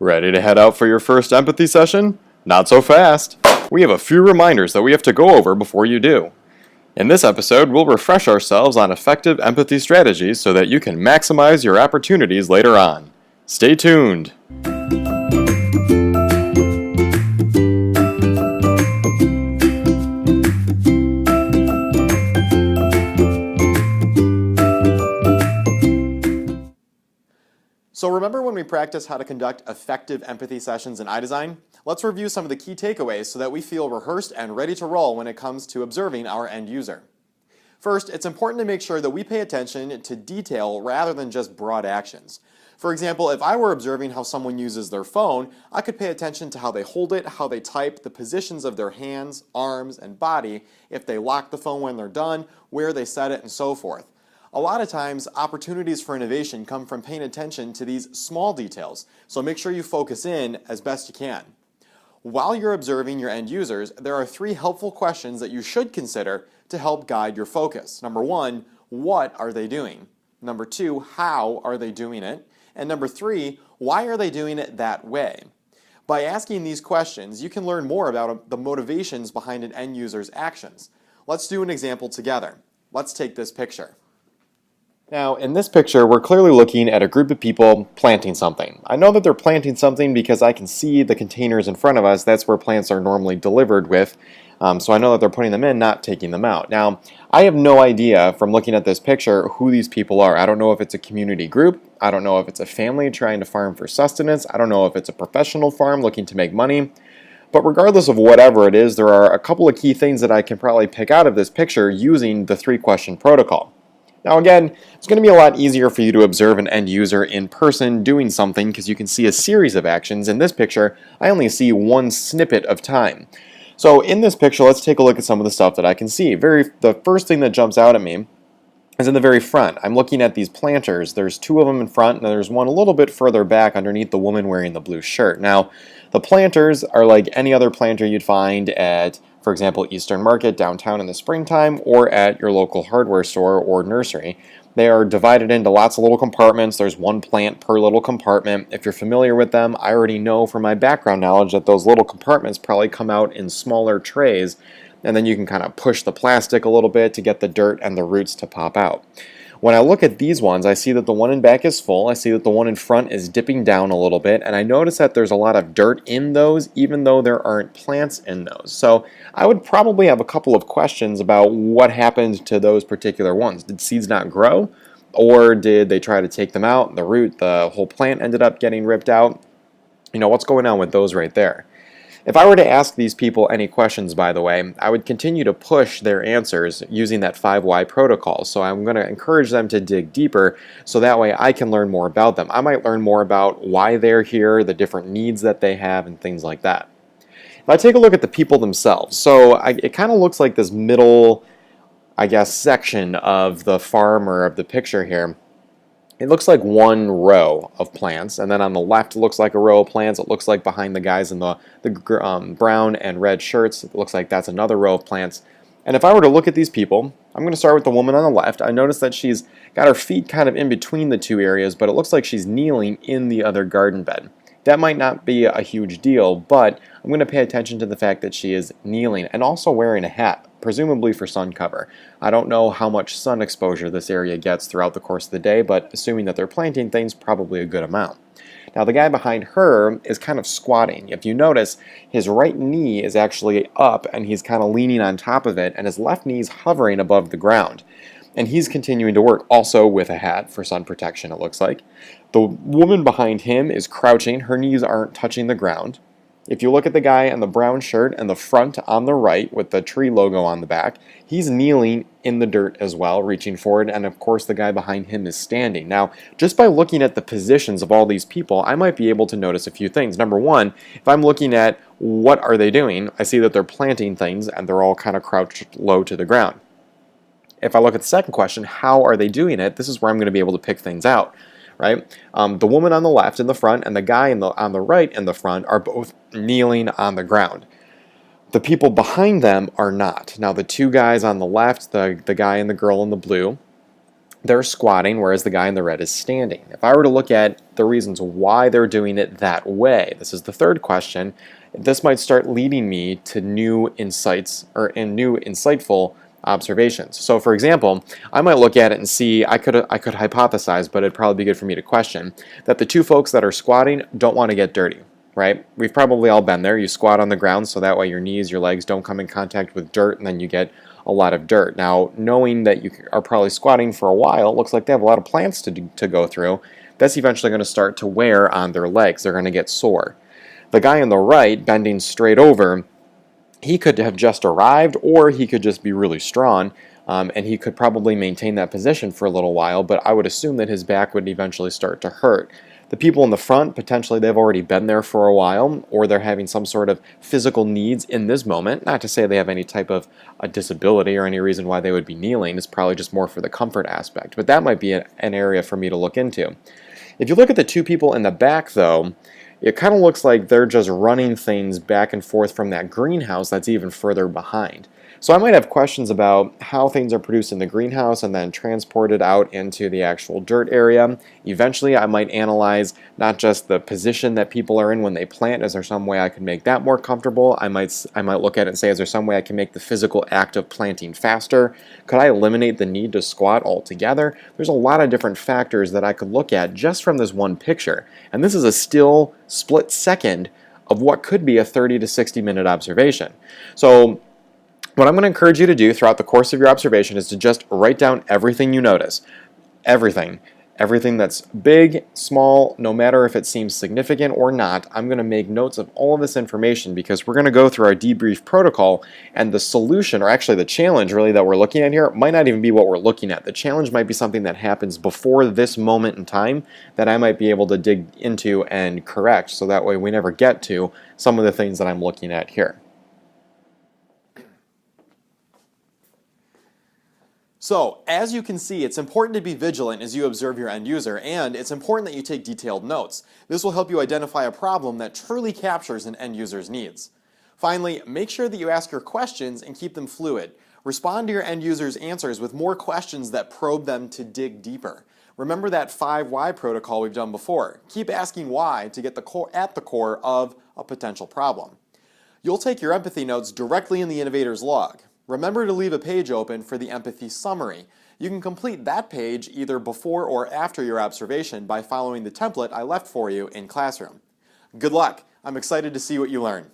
Ready to head out for your first empathy session? Not so fast. We have a few reminders that we have to go over before you do. In this episode, we'll refresh ourselves on effective empathy strategies so that you can maximize your opportunities later on. Stay tuned. So remember when we practiced how to conduct effective empathy sessions in iDesign? Let's review some of the key takeaways so that we feel rehearsed and ready to roll when it comes to observing our end user. First, it's important to make sure that we pay attention to detail rather than just broad actions. For example, if I were observing how someone uses their phone, I could pay attention to how they hold it, how they type, the positions of their hands, arms, and body, if they lock the phone when they're done, where they set it, and so forth. A lot of times, opportunities for innovation come from paying attention to these small details, so make sure you focus in as best you can. While you're observing your end users, there are 3 helpful questions that you should consider to help guide your focus. Number 1, what are they doing? Number 2, how are they doing it? And number 3, why are they doing it that way? By asking these questions, you can learn more about the motivations behind an end user's actions. Let's do an example together. Let's take this picture. Now, in this picture, we're clearly looking at a group of people planting something. I know that they're planting something because I can see the containers in front of us. That's where plants are normally delivered with. So I know that they're putting them in, not taking them out. Now, I have no idea from looking at this picture who these people are. I don't know if it's a community group. I don't know if it's a family trying to farm for sustenance. I don't know if it's a professional farm looking to make money. But regardless of whatever it is, there are a couple of key things that I can probably pick out of this picture using the 3-question protocol. Now again, it's going to be a lot easier for you to observe an end user in person doing something because you can see a series of actions. In this picture, I only see one snippet of time. So in this picture, let's take a look at some of the stuff that I can see. The first thing that jumps out at me is in the very front. I'm looking at these planters. There's 2 of them in front, and there's one a little bit further back underneath the woman wearing the blue shirt. Now, the planters are like any other planter you'd find at, for example, Eastern Market downtown in the springtime or at your local hardware store or nursery. They are divided into lots of little compartments. There's 1 plant per little compartment. If you're familiar with them, I already know from my background knowledge that those little compartments probably come out in smaller trays, and then you can kind of push the plastic a little bit to get the dirt and the roots to pop out. When I look at these ones, I see that the one in back is full, I see that the one in front is dipping down a little bit, and I notice that there's a lot of dirt in those, even though there aren't plants in those. So I would probably have a couple of questions about what happened to those particular ones. Did seeds not grow? Or did they try to take them out? The whole plant ended up getting ripped out? You know, what's going on with those right there? If I were to ask these people any questions, by the way, I would continue to push their answers using that 5 why protocol. So I'm going to encourage them to dig deeper so that way I can learn more about them. I might learn more about why they're here, the different needs that they have, and things like that. If I take a look at the people themselves, so it kind of looks like this middle, I guess, section of the farm or of the picture here. It looks like 1 row of plants, and then on the left it looks like a row of plants. It looks like behind the guys in the brown and red shirts, it looks like that's another row of plants. And if I were to look at these people, I'm going to start with the woman on the left. I notice that she's got her feet kind of in between the 2 areas, but it looks like she's kneeling in the other garden bed. That might not be a huge deal, but I'm going to pay attention to the fact that she is kneeling and also wearing a hat, presumably for sun cover. I don't know how much sun exposure this area gets throughout the course of the day, but assuming that they're planting things, probably a good amount. Now the guy behind her is kind of squatting. If you notice, his right knee is actually up and he's kind of leaning on top of it, and his left knee is hovering above the ground. And he's continuing to work, also with a hat for sun protection, it looks like. The woman behind him is crouching. Her knees aren't touching the ground. If you look at the guy in the brown shirt and the front on the right with the tree logo on the back, he's kneeling in the dirt as well, reaching forward, and of course the guy behind him is standing. Now, just by looking at the positions of all these people, I might be able to notice a few things. Number 1, if I'm looking at what are they doing, I see that they're planting things and they're all kind of crouched low to the ground. If I look at the second question, how are they doing it, this is where I'm going to be able to pick things out. Right? The woman on the left in the front and the guy on the right in the front are both kneeling on the ground. The people behind them are not. Now the 2 guys on the left, the guy and the girl in the blue, they're squatting, whereas the guy in the red is standing. If I were to look at the reasons why they're doing it that way, this is the third question, this might start leading me to new insights or new insightful observations. So for example, I might look at it and see, I could hypothesize, but it'd probably be good for me to question, that the two folks that are squatting don't want to get dirty, right? We've probably all been there. You squat on the ground so that way your knees, your legs don't come in contact with dirt, and then you get a lot of dirt. Now, knowing that you are probably squatting for a while, it looks like they have a lot of plants to go through. That's eventually going to start to wear on their legs. They're going to get sore. The guy on the right, bending straight over, he could have just arrived, or he could just be really strong, and he could probably maintain that position for a little while, but I would assume that his back would eventually start to hurt. The people in the front, potentially they've already been there for a while, or they're having some sort of physical needs in this moment. Not to say they have any type of a disability or any reason why they would be kneeling. It's probably just more for the comfort aspect, but that might be an area for me to look into. If you look at the two people in the back, though, it kind of looks like they're just running things back and forth from that greenhouse that's even further behind. So I might have questions about how things are produced in the greenhouse and then transported out into the actual dirt area. Eventually, I might analyze not just the position that people are in when they plant. Is there some way I can make that more comfortable? I might look at it and say, is there some way I can make the physical act of planting faster? Could I eliminate the need to squat altogether? There's a lot of different factors that I could look at just from this one picture. And this is a still split second of what could be a 30 to 60 minute observation. So what I'm going to encourage you to do throughout the course of your observation is to just write down everything you notice. Everything. Everything that's big, small, no matter if it seems significant or not. I'm going to make notes of all of this information because we're going to go through our debrief protocol, and the solution, or actually the challenge really that we're looking at here, might not even be what we're looking at. The challenge might be something that happens before this moment in time that I might be able to dig into and correct, so that way we never get to some of the things that I'm looking at here. So, as you can see, it's important to be vigilant as you observe your end user, and it's important that you take detailed notes. This will help you identify a problem that truly captures an end user's needs. Finally, make sure that you ask your questions and keep them fluid. Respond to your end user's answers with more questions that probe them to dig deeper. Remember that 5 why protocol we've done before. Keep asking why to get at the core of a potential problem. You'll take your empathy notes directly in the innovator's log. Remember to leave a page open for the empathy summary. You can complete that page either before or after your observation by following the template I left for you in Classroom. Good luck! I'm excited to see what you learn.